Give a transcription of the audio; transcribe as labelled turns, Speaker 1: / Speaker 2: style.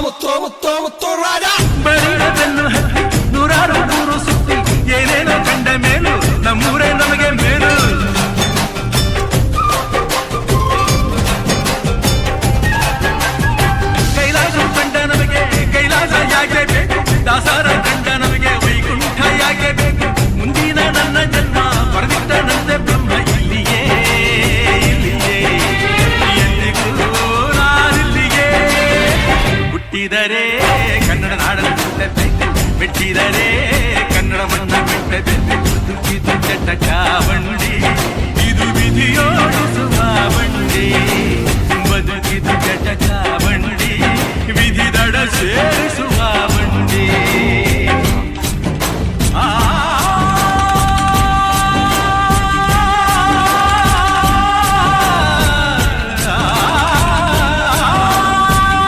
Speaker 1: ಮುತ್ತೋ ಮುತ್ತೋ ಮುತ್ತೋ ರಾಜ
Speaker 2: ಬರೀಡದನ್ನು ಹತ್ತಿ ನೂರಾರು ಊರು ಸುತ್ತಿ ಏನೇನೋ ಕಂಡ ಮೇಲು ನಮ್ಮೂರೇ ನಮಗೆ ಮೇಲು. ಕೈಲಾಸ ಕಂಡ ನಮಗೆ ಕೈಲಾಸ ಯಾಕೆ ಬೇಕು, ದಾಸರ ಕಂಡ ನಮಗೆ ವೈಕುಂಠ ಯಾಕೆ ಬೇಕು. ಮುಂದಿನ ನನ್ನ ಜನ್ಮ ಬರೆದಿಟ್ಟನಂತೆ ಬ್ರಹ್ಮ ಇಲ್ಲಿಯೇ ಇಲ್ಲಿಯೇ ಎಂದಿಗೂ ನಾನಿಲ್ಲಿಯೇ. ಹುಟ್ಟಿದರೆ ಕನ್ನಡ ನಾಡನ್ನು ಬಿಟ್ಟಬೇಕು, ಬಿಟ್ಟಿದರೆ ಕನ್ನಡ ಮಣ್ಣ ಬಿಟ್ಟಬೇಕು. ಇದು ಕೆಟ್ಟ ಚಾವಂಡಿ, ಇದು ವಿಧಿಯೋಡಿಸುವ ಬಂಡಿ, ಬದುಕಿದು ಕೆಟ್ಟ ಚಾವಂಡಿ.